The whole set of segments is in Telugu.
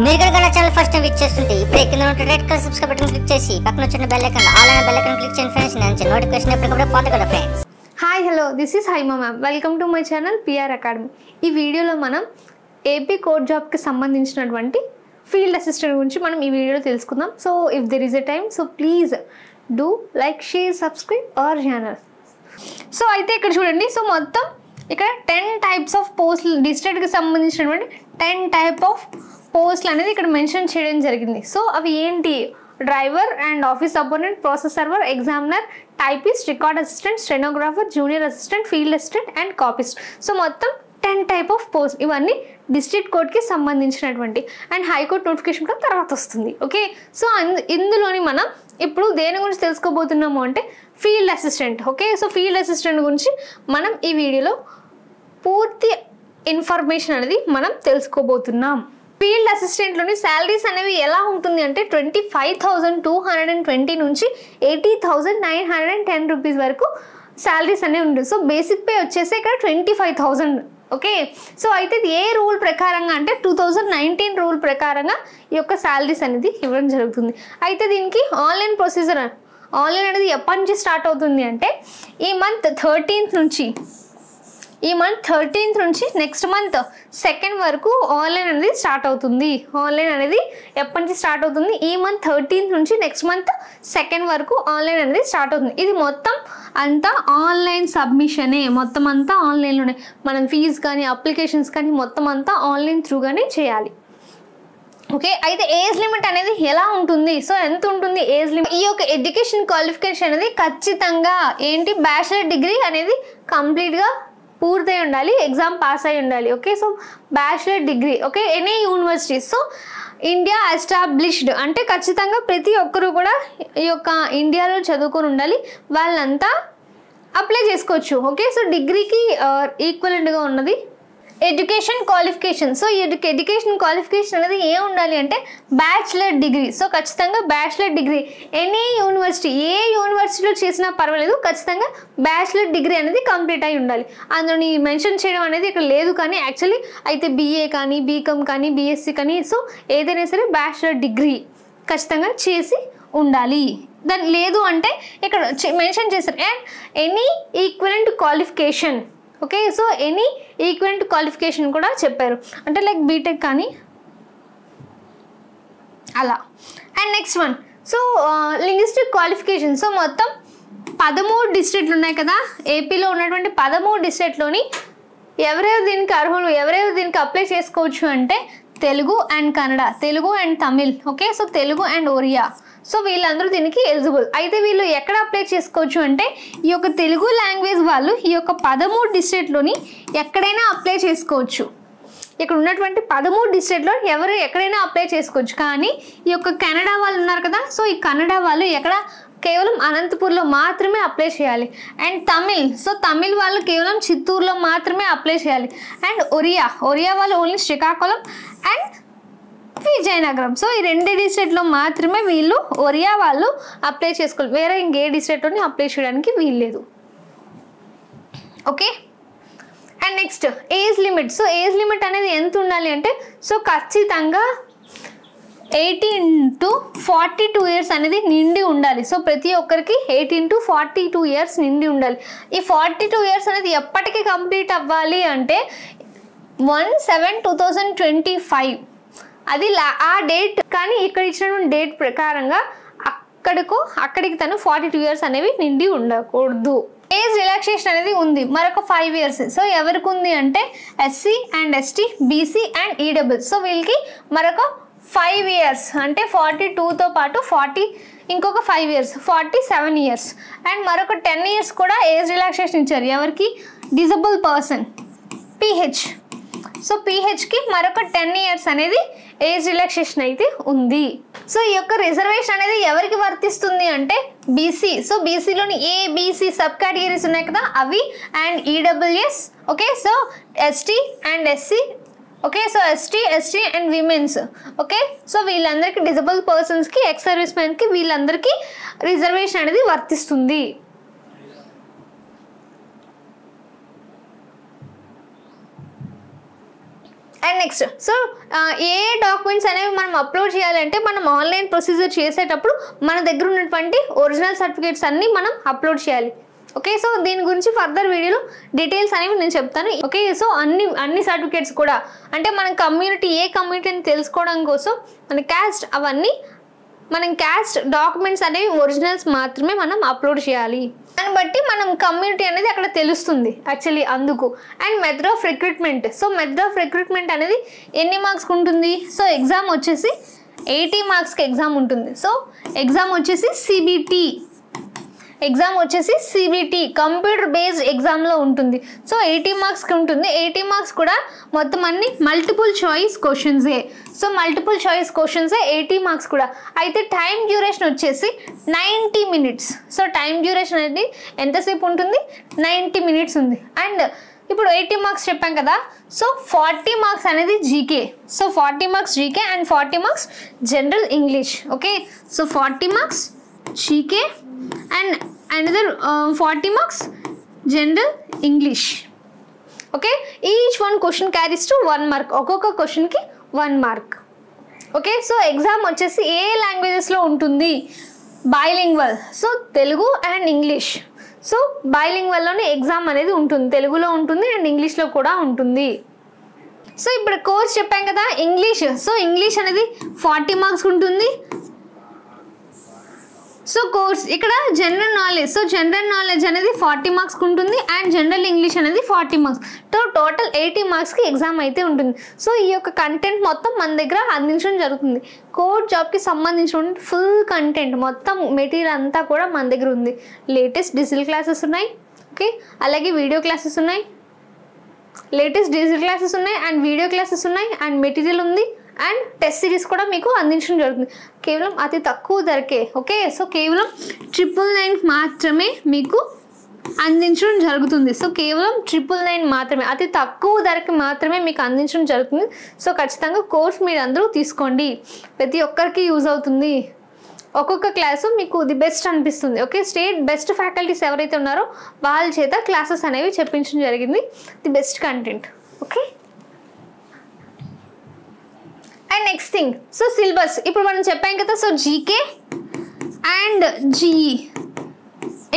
మీరు కనుక నా ఛానల్ ఫస్ట్ టైం విజిట్ చేస్తుంటే ఇప్పుడే కింద ఉన్న red colour subscribe button click చేసి పక్కన వచ్చిన బెల్ ఐకాన్ ఆల్ అనే బెల్ ఐకాన్ క్లిక్ చేయండి ఫ్రెండ్స్. నేను నోటిఫికేషన్ ఎప్పటికప్పుడు పొందగలరు friends. Hi hello, this is Haima ma'am. Welcome to my channel PR academy. ఈ వీడియోలో మనం ఏపీ కోర్ట్ జాబ్కి సంబంధించినటువంటి ఫీల్డ్ అసిస్టెంట్ గురించి మనం ఈ వీడియోలో తెలుసుకుందాం. So if there is a time, so please do like, share, subscribe our channel. So అయితే ఇక్కడ చూడండి, సో మొత్తం ఇక్కడ 10 టైప్స్ ఆఫ్ పోస్టులు, డిస్ట్రిక్ట్కి సంబంధించినటువంటి 10 టైప్ ఆఫ్ పోస్టులు అనేది ఇక్కడ మెన్షన్ చేయడం జరిగింది. సో అవి ఏంటి? Driver and office opponent, process server, examiner, typist, record assistant, stenographer, junior assistant, field assistant and copyist. So మొత్తం 10 టైప్ ఆఫ్ పోస్ట్. ఇవన్నీ డిస్ట్రిక్ట్ కోర్ట్కి సంబంధించినటువంటి, అండ్ హైకోర్టు నోటిఫికేషన్ కూడా తర్వాత వస్తుంది. ఓకే, సో ఇందులోని మనం ఇప్పుడు దేని గురించి తెలుసుకోబోతున్నాము అంటే field assistant. Okay, so field assistant గురించి మనం ఈ వీడియోలో పూర్తి ఇన్ఫర్మేషన్ అనేది మనం తెలుసుకోబోతున్నాం. ఫీల్డ్ అసిస్టెంట్లోని శాలరీస్ అనేవి ఎలా ఉంటుంది అంటే 25,220 నుంచి 80,910 రూపీస్ వరకు శాలరీస్ అనేవి ఉంటుంది. సో బేసిక్ పే వచ్చేసి ఇక్కడ 25,000. ఓకే, సో అయితే ఇది ఏ రూల్ ప్రకారంగా అంటే 2019 రూల్ ప్రకారంగా ఈ యొక్క శాలరీస్ అనేది ఇవ్వడం జరుగుతుంది. అయితే దీనికి ఆన్లైన్ ప్రొసీజర్, ఆన్లైన్ అనేది ఎప్పటి నుంచి స్టార్ట్ అవుతుంది అంటే ఈ మంత్ 13th నుంచి నెక్స్ట్ మంత్ 2nd వరకు ఆన్లైన్ అనేది స్టార్ట్ అవుతుంది. ఆన్లైన్ అనేది ఎప్పటి నుంచి స్టార్ట్ అవుతుంది? ఈ మంత్ 13th నుంచి నెక్స్ట్ మంత్ 2nd వరకు ఆన్లైన్ అనేది స్టార్ట్ అవుతుంది. ఇది మొత్తం అంతా ఆన్లైన్ సబ్మిషనే, మొత్తం అంతా ఆన్లైన్లోనే. మనం ఫీజు కానీ అప్లికేషన్స్ కానీ మొత్తం అంతా ఆన్లైన్ త్రూగానే చేయాలి. ఓకే, అయితే ఏజ్ లిమిట్ అనేది ఎలా ఉంటుంది? సో ఎంత ఉంటుంది ఏజ్ లిమిట్? ఈ యొక్క ఎడ్యుకేషన్ క్వాలిఫికేషన్ అనేది ఖచ్చితంగా ఏంటి, బ్యాచిలర్ డిగ్రీ అనేది కంప్లీట్గా పూర్తయి ఉండాలి, ఎగ్జామ్ పాస్ అయి ఉండాలి. Okay, so bachelor degree. Okay, any university, so India established అంటే ఖచ్చితంగా ప్రతి ఒక్కరు కూడా ఈ యొక్క ఇండియాలో చదువుకొని ఉండాలి. వాళ్ళంతా అప్లై చేసుకోవచ్చు. ఓకే, సో డిగ్రీకి ఈక్వలెంట్గా ఉన్నది education qualification. So education qualification అనేది ఏం ఉండాలి అంటే బ్యాచిలర్ డిగ్రీ. సో ఖచ్చితంగా బ్యాచిలర్ డిగ్రీ ఎనీ యూనివర్సిటీ, ఏ యూనివర్సిటీలో చేసినా పర్వాలేదు, ఖచ్చితంగా బ్యాచిలర్ డిగ్రీ అనేది కంప్లీట్ అయి ఉండాలి. అందులో మెన్షన్ చేయడం అనేది ఇక్కడ లేదు, కానీ యాక్చువల్లీ అయితే BA కానీ బీకామ్ కానీ BSc కానీ, సో ఏదైనా సరే బ్యాచిలర్ డిగ్రీ ఖచ్చితంగా చేసి ఉండాలి. దాని లేదు అంటే ఇక్కడ మెన్షన్ చేస్తారు and any equivalent qualification. Okay, so any equivalent qualification కూడా చెప్పారు, అంటే లైక్ బీటెక్ కానీ అలా. And next one, so linguistic qualification. So మొత్తం 13 డిస్ట్రిక్ట్లు ఉన్నాయి కదా, ఏపీలో ఉన్నటువంటి 13 డిస్ట్రిక్ట్లోని ఎవరెవరు దీనికి అర్హులు, ఎవరెవరు దీనికి అప్లై చేసుకోవచ్చు అంటే Telugu and Kannada, Telugu and Tamil. Okay, so Telugu and Oriya, so వీళ్ళందరూ దీనికి ఎలిజిబుల్. అయితే వీళ్ళు ఎక్కడ అప్లై చేసుకోవచ్చు అంటే ఈ యొక్క తెలుగు లాంగ్వేజ్ వాళ్ళు ఈ యొక్క 13 డిస్ట్రిక్ట్లోని ఎక్కడైనా అప్లై చేసుకోవచ్చు. ఇక్కడ ఉన్నటువంటి 13 డిస్ట్రిక్ట్లో ఎవరు ఎక్కడైనా అప్లై చేసుకోవచ్చు. కానీ ఈ యొక్క కన్నడ వాళ్ళు ఉన్నారు కదా, సో ఈ కన్నడ వాళ్ళు ఎక్కడ కేవలం అనంతపూర్లో మాత్రమే అప్లై చేయాలి. అండ్ తమిళ్, సో తమిళ్ వాళ్ళు కేవలం చిత్తూరులో మాత్రమే అప్లై చేయాలి. అండ్ ఒరియా వాళ్ళు only Srikakulam and Vizianagaram. So ఈ 2 డిస్ట్రిక్ట్లో మాత్రమే వీళ్ళు ఒరియా వాళ్ళు అప్లై చేసుకోవాలి, వేరే ఇంకే డిస్ట్రిక్ట్లోని అప్లై చేయడానికి వీల్లేదు. Okay, and next age limit. So age limit అనేది ఎంత ఉండాలి అంటే సో ఖచ్చితంగా 18 to 42 years అనేది నిండి ఉండాలి. సో ప్రతి ఒక్కరికి 18 to 42 years నిండి ఉండాలి. ఈ 42 years అనేది ఎప్పటికీ కంప్లీట్ అవ్వాలి అంటే 1/7/2025 అది ఆ డేట్. కానీ ఇక్కడ ఇచ్చినటువంటి డేట్ ప్రకారంగా అక్కడికి తను 42 years అనేవి నిండి ఉండకూడదు. ఏజ్ రిలాక్సేషన్ అనేది ఉంది మరొక 5 years. సో ఎవరికి ఉంది అంటే SC and ST, BC and EWS. So వీళ్ళకి మరొక 5 years అంటే 42తో పాటు 40 ఇంకొక 5 years 47 years. అండ్ మరొక 10 years కూడా ఏజ్ రిలాక్సేషన్ ఇచ్చారు. ఎవరికి? Disable person PH. సో PHకి మరొక 10 years అనేది ఏజ్ రిలాక్సేషన్ అయితే ఉంది. సో ఈ యొక్క రిజర్వేషన్ అనేది ఎవరికి వర్తిస్తుంది అంటే BC. సో BCలోని ABC సబ్ కేటగిరీస్ ఉన్నాయి కదా, అవి and EWS. Okay, so ST and SC. Okay, so ST and women's. Okay, so వీళ్ళందరికీ డిజబుల్ పర్సన్స్కి, ఎక్స్ సర్వీస్ మెన్కి వీళ్ళందరికీ రిజర్వేషన్ అనేది వర్తిస్తుంది. అండ్ నెక్స్ట్ సో ఏ డాక్యుమెంట్స్ అనేవి మనం అప్లోడ్ చేయాలంటే మనం ఆన్లైన్ ప్రొసీజర్ చేసేటప్పుడు మన దగ్గర ఉన్నటువంటి ఒరిజినల్ సర్టిఫికేట్స్ అన్నీ మనం అప్లోడ్ చేయాలి. ఓకే, సో దీని గురించి ఫర్దర్ వీడియోలో డీటెయిల్స్ అనేవి నేను చెప్తాను. ఓకే, సో అన్ని సర్టిఫికేట్స్ కూడా అంటే మన కమ్యూనిటీ ఏ కమ్యూనిటీ అని తెలుసుకోవడం కోసం మన క్యాస్ట్ అవన్నీ మనం క్యాస్ట్ డాక్యుమెంట్స్ అనేవి ఒరిజినల్స్ మాత్రమే మనం అప్లోడ్ చేయాలి. దాన్ని బట్టి మనం కమ్యూనిటీ అనేది అక్కడ తెలుస్తుంది యాక్చువల్లీ అందుకు. And method of recruitment. So method of recruitment అనేది ఎన్ని మార్క్స్కి ఉంటుంది? సో ఎగ్జామ్ వచ్చేసి 80 మార్క్స్కి ఎగ్జామ్ ఉంటుంది. సో ఎగ్జామ్ వచ్చేసి సిబిటి కంప్యూటర్ బేస్డ్ ఎగ్జామ్లో ఉంటుంది. సో 80 మార్క్స్కి ఉంటుంది. 80 మార్క్స్ కూడా మొత్తం అన్ని మల్టిపుల్ చాయిస్ క్వశ్చన్సే. సో మల్టిపుల్ చాయిస్ క్వశ్చన్సే 80 మార్క్స్ కూడా. అయితే టైం డ్యూరేషన్ వచ్చేసి 90 మినిట్స్. సో టైం డ్యూరేషన్ అనేది ఎంతసేపు ఉంటుంది? 90 మినిట్స్ ఉంది. అండ్ ఇప్పుడు 80 మార్క్స్ చెప్పాం కదా, సో 40 మార్క్స్ అనేది GK. So 40 marks GK and 40 marks general English. Okay, so 40 marks GK and another 40 marks general English. Okay, each one question carries to 1 mark. ఒక్కొక్క క్వశ్చన్ కి 1 మార్క్. ఓకే, సో ఎగ్జామ్ వచ్చేసి ఏ లాంగ్వేజెస్ లో ఉంటుంది? Bilingual. So Telugu and English. So bilingual లోనే ఎగ్జామ్ అనేది ఉంటుంది. తెలుగులో ఉంటుంది అండ్ ఇంగ్లీష్ లో కూడా ఉంటుంది. సో ఇప్పుడు కోర్స్ చెప్పాం కదా ఇంగ్లీష్. సో ఇంగ్లీష్ అనేది 40 మార్క్స్ ఉంటుంది. సో కోర్స్ ఇక్కడ general knowledge. So general knowledge అనేది 40 మార్క్స్కి ఉంటుంది అండ్ జనరల్ ఇంగ్లీష్ అనేది 40 మార్క్స్. టోటల్ 80 మార్క్స్కి ఎగ్జామ్ అయితే ఉంటుంది. సో ఈ యొక్క కంటెంట్ మొత్తం మన దగ్గర అందించడం జరుగుతుంది. కోర్ జాబ్కి సంబంధించిన ఫుల్ కంటెంట్ మొత్తం మెటీరియల్ అంతా కూడా మన దగ్గర ఉంది. లేటెస్ట్ డిజిటల్ క్లాసెస్ ఉన్నాయి. ఓకే, అలాగే వీడియో క్లాసెస్ ఉన్నాయి. లేటెస్ట్ డిజిటల్ క్లాసెస్ ఉన్నాయి అండ్ వీడియో క్లాసెస్ ఉన్నాయి అండ్ మెటీరియల్ ఉంది అండ్ టెస్ట్ సిరీస్ కూడా మీకు అందించడం జరుగుతుంది కేవలం అతి తక్కువ ధరకే. ఓకే, సో కేవలం 999 మాత్రమే మీకు అందించడం జరుగుతుంది. సో కేవలం 999 మాత్రమే, అతి తక్కువ ధరకి మాత్రమే మీకు అందించడం జరుగుతుంది. సో ఖచ్చితంగా కోర్స్ మీరు అందరూ తీసుకోండి, ప్రతి ఒక్కరికి యూజ్ అవుతుంది. ఒక్కొక్క క్లాసు మీకు ది బెస్ట్ అనిపిస్తుంది. ఓకే, స్టేట్ బెస్ట్ ఫ్యాకల్టీస్ ఎవరైతే ఉన్నారో వాళ్ళ చేత క్లాసెస్ అనేవి చెప్పించడం జరిగింది. The best content. Okay, and next thing so syllabus. ఇప్పుడు మనం చెప్పాం కదా, so GK and GE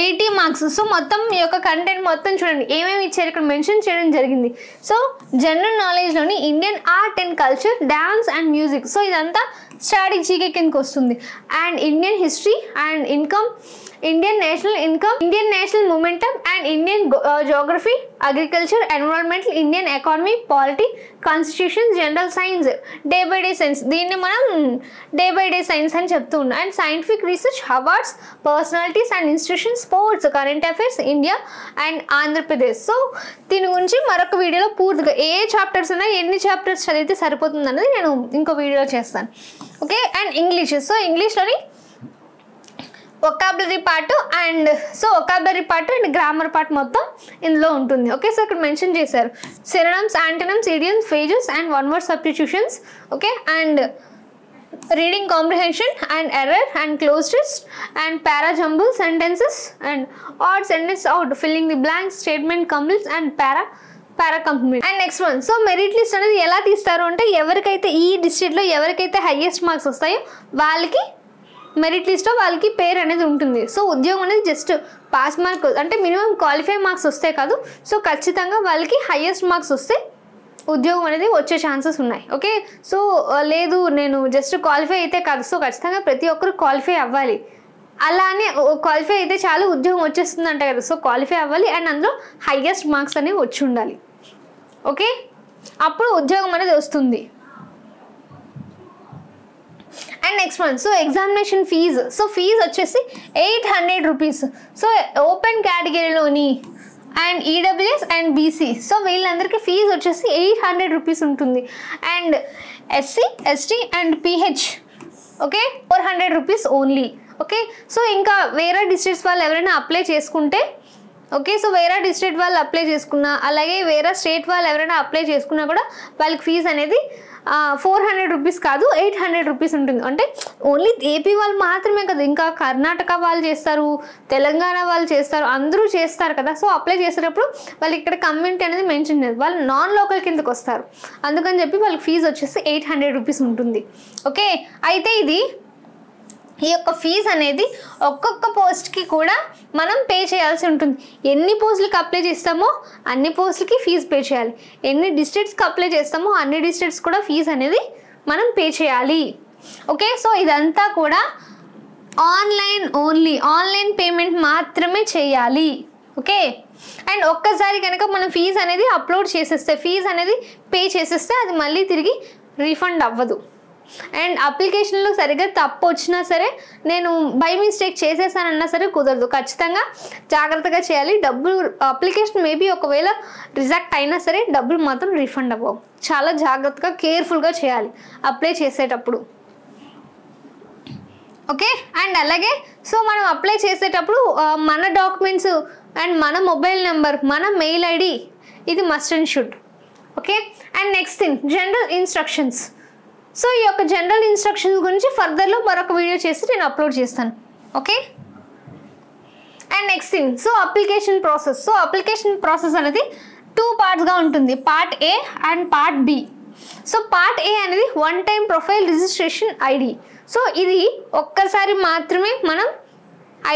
80 marks. So మొత్తం ఈ యొక్క కంటెంట్ మొత్తం చూడండి ఏమేమి ఇచ్చారు ఇక్కడ మెన్షన్ చేయడం జరిగింది. సో జనరల్ నాలెడ్జ్లోని Indian art and culture, dance and music. So ఇదంతా స్టాటిక్ జీకే కిందకి వస్తుంది. And Indian history and income, Indian national momentum and Indian geography, agriculture, environmental, Indian economy, polity, constitution, general science, day by day science. దీన్ని మనం డే బై డే సైన్స్ అని చెప్తూ ఉన్నాం. And scientific research, awards, personalities and institutions, sports, current affairs, India and Andhra Pradesh. So దీని గురించి మరొక వీడియోలో పూర్తిగా ఏ చాప్టర్స్ ఉన్నాయి, ఎన్ని చాప్టర్స్ చదివితే సరిపోతుంది అనేది నేను ఇంకో వీడియోలో చేస్తాను. Okay, and English. సో ఇంగ్లీష్లోని vocabulary part and vocabulary part and grammar part మొత్తం ఇందులో ఉంటుంది. ఓకే, సో ఇక్కడ మెన్షన్ చేశారు synonyms, antonyms, idioms, phrases and one word substitutions. Okay, and reading comprehension and error and cloze test and para jumble sentences and odd sentence out, filling the blanks, statement completes and para complete. And next one so merit list అనేది ఎలా తీస్తారు అంటే ఎవరికైతే ఈ డిస్ట్రిక్ట్లో ఎవరికైతే హైయెస్ట్ మార్క్స్ వస్తాయో వాళ్ళకి మెరిట్ లిస్ట్లో వాళ్ళకి పేరు అనేది ఉంటుంది. సో ఉద్యోగం అనేది జస్ట్ పాస్ మార్క్ అంటే మినిమం క్వాలిఫై మార్క్స్ వస్తే కాదు. సో ఖచ్చితంగా వాళ్ళకి హైయెస్ట్ మార్క్స్ వస్తే ఉద్యోగం అనేది వచ్చే ఛాన్సెస్ ఉన్నాయి. ఓకే, సో లేదు నేను జస్ట్ క్వాలిఫై అయితే కాదు. సో ఖచ్చితంగా ప్రతి ఒక్కరు క్వాలిఫై అవ్వాలి. అలానే క్వాలిఫై అయితే చాలు ఉద్యోగం వచ్చేస్తుంది అంట కదా. సో క్వాలిఫై అవ్వాలి అండ్ అందులో హైయెస్ట్ మార్క్స్ అనేవి వచ్చి ఉండాలి. ఓకే, అప్పుడు ఉద్యోగం అనేది వస్తుంది. And next one so examination fee. So fee వచ్చేసి 800 రూపీస్. సో ఓపెన్ కేటగిరీలోని and EWS and BC so వీళ్ళందరికీ ఫీజు వచ్చేసి 800 రూపీస్ ఉంటుంది. And SC, ST and PH okay 400 rupees only. Okay, so ఇంకా వేరే డిస్ట్రిక్ట్స్ వాళ్ళు ఎవరైనా అప్లై చేసుకుంటే ఓకే, సో వేరే డిస్ట్రిక్ట్ వాళ్ళు అప్లై చేసుకున్నా అలాగే వేరే స్టేట్ వాళ్ళు ఎవరైనా అప్లై చేసుకున్నా కూడా వాళ్ళకి ఫీజు అనేది 400 రూపీస్ కాదు 800 రూపీస్ ఉంటుంది. అంటే ఓన్లీ ఏపీ వాళ్ళు మాత్రమే కదా, ఇంకా కర్ణాటక వాళ్ళు చేస్తారు, తెలంగాణ వాళ్ళు చేస్తారు, అందరూ చేస్తారు కదా. సో అప్లై చేసేటప్పుడు వాళ్ళు ఇక్కడ కమ్యూనిటీ అనేది మెన్షన్ చేస్తారు, వాళ్ళు నాన్ లోకల్ కిందకి వస్తారు, అందుకని చెప్పి వాళ్ళకి ఫీజు వచ్చేసి 800 రూపీస్ ఉంటుంది. ఓకే, అయితే ఈ యొక్క ఫీజు అనేది ఒక్కొక్క పోస్ట్కి కూడా మనం పే చేయాల్సి ఉంటుంది. ఎన్ని పోస్టులకి అప్లై చేస్తామో అన్ని పోస్టులకి ఫీజు పే చేయాలి, ఎన్ని డిస్ట్రిక్ట్స్కి అప్లై చేస్తామో అన్ని డిస్ట్రిక్ట్స్ కూడా ఫీజు అనేది మనం పే చేయాలి. ఓకే, సో ఇదంతా కూడా ఆన్లైన్ ఓన్లీ, ఆన్లైన్ పేమెంట్ మాత్రమే చేయాలి. ఓకే, అండ్ ఒక్కసారి కనుక మనం ఫీజు అనేది అప్లోడ్ చేసేస్తే, ఫీజు అనేది పే చేసేస్తే అది మళ్ళీ తిరిగి రీఫండ్ అవ్వదు. అండ్ అప్లికేషన్లో సరిగ్గా తప్పు వచ్చినా సరే, నేను బై మిస్టేక్ చేసేసానన్నా సరే కుదరదు, ఖచ్చితంగా జాగ్రత్తగా చేయాలి. డబ్బులు అప్లికేషన్ మేబీ ఒకవేళ రిజెక్ట్ అయినా సరే డబ్బులు మాత్రం రీఫండ్ అవ్వవు. చాలా జాగ్రత్తగా కేర్ఫుల్గా చేయాలి అప్లై చేసేటప్పుడు. ఓకే, అండ్ అలాగే సో మనం అప్లై చేసేటప్పుడు మన డాక్యుమెంట్స్ అండ్ మన మొబైల్ నెంబర్, మన మెయిల్ ఐడి, ఇది must and should. Okay, and next thing general instructions. So ఈ యొక్క జనరల్ ఇన్స్ట్రక్షన్స్ గురించి ఫర్దర్లో మరొక వీడియో చేసి నేను అప్లోడ్ చేస్తాను. Okay, and next thing so application process. So application process అనేది 2 పార్ట్స్గా ఉంటుంది, part A and part B. So part A అనేది one time profile registration ID. So ఇది ఒక్కసారి మాత్రమే మనం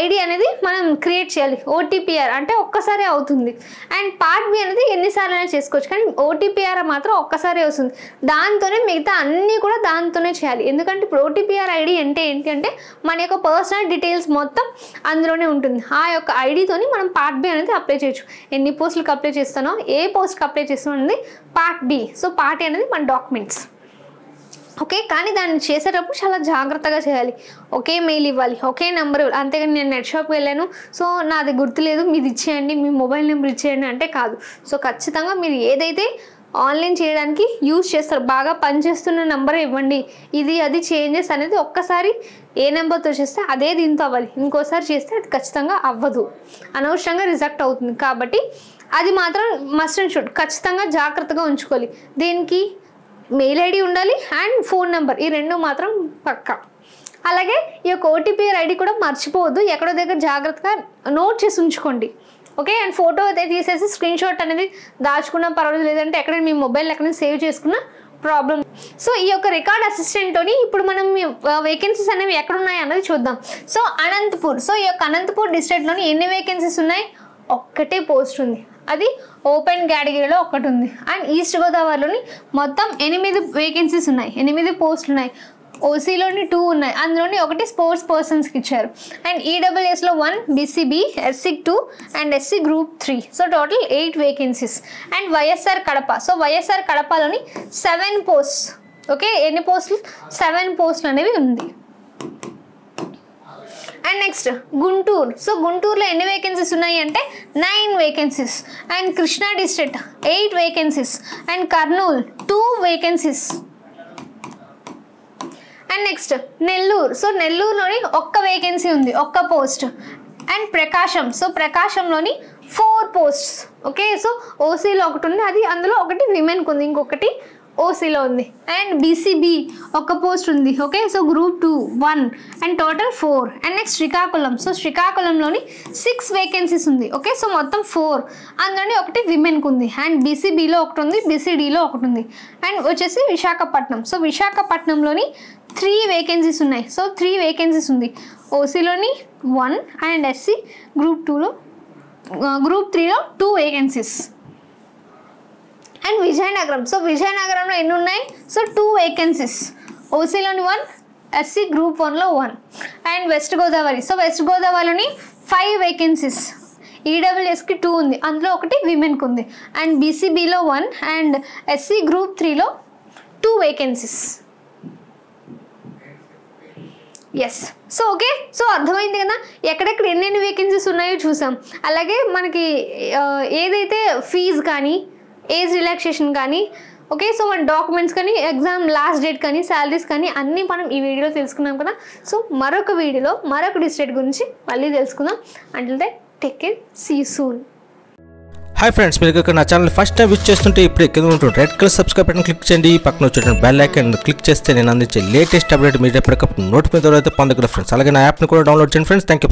ఐడి అనేది మనం క్రియేట్ చేయాలి, ఓటీపీఆర్ అంటే ఒక్కసారి అవుతుంది. అండ్ పార్ట్ బి అనేది ఎన్నిసార్లు అయినా చేసుకోవచ్చు, కానీ ఓటీపీఆర్ మాత్రం ఒక్కసారి వస్తుంది, దాంతోనే మిగతా అన్నీ కూడా దాంతోనే చేయాలి. ఎందుకంటే ఇప్పుడు ఓటీపీఆర్ ఐడి అంటే ఏంటి అంటే మన యొక్క పర్సనల్ డీటెయిల్స్ మొత్తం అందులోనే ఉంటుంది. ఆ యొక్క ఐడితోని మనం పార్ట్ బి అనేది అప్లై చేయొచ్చు. ఎన్ని పోస్టులకు అప్లై చేస్తానో, ఏ పోస్ట్కి అప్లై చేస్తానో అనేది పార్ట్ బి. సో పార్ట్ అనేది మన డాక్యుమెంట్స్. ఓకే, కానీ దాన్ని చేసేటప్పుడు చాలా జాగ్రత్తగా చేయాలి. ఒకే మెయిల్ ఇవ్వాలి, ఒకే నెంబర్, అంతేగాని నేను నెట్ షాప్కి వెళ్ళాను సో నాది గుర్తులేదు మీది ఇచ్చేయండి, మీ మొబైల్ నెంబర్ ఇచ్చేయండి అంటే కాదు. సో ఖచ్చితంగా మీరు ఏదైతే ఆన్లైన్ చేయడానికి యూజ్ చేస్తారు, బాగా పనిచేస్తున్న నెంబర్ ఇవ్వండి. ఇది అది చేంజెస్ అనేది ఒక్కసారి ఏ నెంబర్తో చేస్తే అదే దీంతో అవ్వాలి, ఇంకోసారి చేస్తే అది ఖచ్చితంగా అవ్వదు, అనవసరంగా రిజెక్ట్ అవుతుంది. కాబట్టి అది మాత్రం మస్ట్ అండ్ షుడ్ ఖచ్చితంగా జాగ్రత్తగా ఉంచుకోవాలి. దీనికి మెయిల్ ఐడి ఉండాలి అండ్ ఫోన్ నెంబర్, ఈ రెండు మాత్రం పక్కా. అలాగే ఈ యొక్క ఓటీపీఆర్ ఐడి కూడా మర్చిపోవద్దు, ఎక్కడో దగ్గర జాగ్రత్తగా నోట్ చేసి ఉంచుకోండి. ఓకే, అండ్ ఫోటో అయితే తీసేసి స్క్రీన్ షాట్ అనేది దాచుకున్నా పర్వాలేదు, లేదంటే ఎక్కడైనా మీ మొబైల్ ఎక్కడైనా సేవ్ చేసుకున్న ప్రాబ్లం. సో ఈ యొక్క రికార్డ్ అసిస్టెంట్తోని ఇప్పుడు మనం వేకెన్సీస్ అనేవి ఎక్కడ ఉన్నాయి అన్నది చూద్దాం. సో అనంతపూర్, సో ఈ యొక్క అనంతపూర్ డిస్ట్రిక్ట్లోని ఎన్ని వేకెన్సీస్ ఉన్నాయి? ఒక్కటే పోస్ట్ ఉంది, అది ఓపెన్ కేటగిరీలో ఒకటి ఉంది. అండ్ ఈస్ట్ గోదావరిలోని మొత్తం 8 వేకెన్సీస్ ఉన్నాయి, 8 పోస్టులు ఉన్నాయి. ఓసీలోని 2 ఉన్నాయి, అందులోని ఒకటి స్పోర్ట్స్ పర్సన్స్కి ఇచ్చారు. అండ్ ఈడబ్ల్యూఎస్లో 1, BCB, SC 2 and SC group 3. So total 8 vacancies. And YSR Kadapa, so YSR కడపలోని 7 పోస్ట్స్. ఓకే, ఎన్ని పోస్టులు? 7 పోస్టులు అనేవి ఉంది. అండ్ నెక్స్ట్ గుంటూరు, సో గుంటూరులో ఎన్ని వేకెన్సీస్ ఉన్నాయి అంటే 9 vacancies. And Krishna district 8 vacancies. And Kurnool 2 vacancies. And next Nellore, so నెల్లూరులోని 1 వేకెన్సీ ఉంది, 1 పోస్ట్. అండ్ ప్రకాశం, సో ప్రకాశంలోని 4 పోస్ట్స్. ఓకే, సో ఓసీలో ఒకటి ఉంది, అది అందులో ఒకటి విమెన్కి ఉంది, ఇంకొకటి ఓసీలో ఉంది. అండ్ బీసీబీ 1 పోస్ట్ ఉంది. Okay, so group 2 1 and total 4. And next Srikakulam, so శ్రీకాకుళంలోని 6 వేకెన్సీస్ ఉంది. ఓకే, సో మొత్తం 4, అందులోని ఒకటి విమెన్కి ఉంది. అండ్ బీసీబీలో ఒకటి ఉంది, బీసీడీలో ఒకటి ఉంది. అండ్ వచ్చేసి విశాఖపట్నం, సో విశాఖపట్నంలోని 3 వేకెన్సీస్ ఉన్నాయి. సో 3 వేకెన్సీస్ ఉంది, ఓసీలోని 1 అండ్ ఎస్సీ గ్రూప్ 3లో 2 వేకెన్సీస్. అండ్ విజయనగరం, సో విజయనగరంలో ఎన్ని ఉన్నాయి? సో 2 వేకెన్సీస్, ఓసీలోని 1, ఎస్సీ గ్రూప్ 1లో 1. And West Godavari, so West గోదావరిలోని 5 వేకెన్సీస్, ఈడబ్ల్యూఎస్కి 2 ఉంది, అందులో ఒకటి విమెన్కి ఉంది. అండ్ బీసీబీలో 1 అండ్ ఎస్సీ గ్రూప్ 3లో 2 vacancies. Yes, so okay, so అర్థమైంది కదా ఎక్కడెక్కడ ఎన్నెన్ని వేకెన్సీస్ ఉన్నాయో చూసాం. అలాగే మనకి ఏదైతే ఫీజు కానీ, ఏజ్ రిలాక్సేషన్ కానీ, ఓకే, సో మన డాక్యుమెంట్స్ కానీ, ఎగ్జామ్ లాస్ట్ డేట్ కానీ, శాలరీస్ కానీ అన్నీ మనం ఈ వీడియోలో తెలుసుకున్నాం కదా. సో మరొక వీడియోలో మరొక డిస్ట్రిక్ట్ గురించి మళ్ళీ తెలుసుకుందాం. Until then take care, see you soon. Hi friends, మీరు ఇక్కడ నా ఛానల్ ఫస్ట్ టైం విజిట్ చేస్తుంటే ఇప్పుడే కింద ఉంటుంది red colour subscribe button click చేయండి. పక్కన వచ్చేటువంటి బెల్ ఐకాన్ క్లిక్ చేస్తే నేను అందించే లేటెస్ట్ అప్డేట్ మీరు ఎప్పటికప్పుడు నోటిఫికేషన్ ద్వారా పొందగలరు ఫ్రెండ్స్. అలాగే నా యాప్ని కూడా డౌన్లోడ్ చేయండి ఫ్రెండ్స్. Thank you.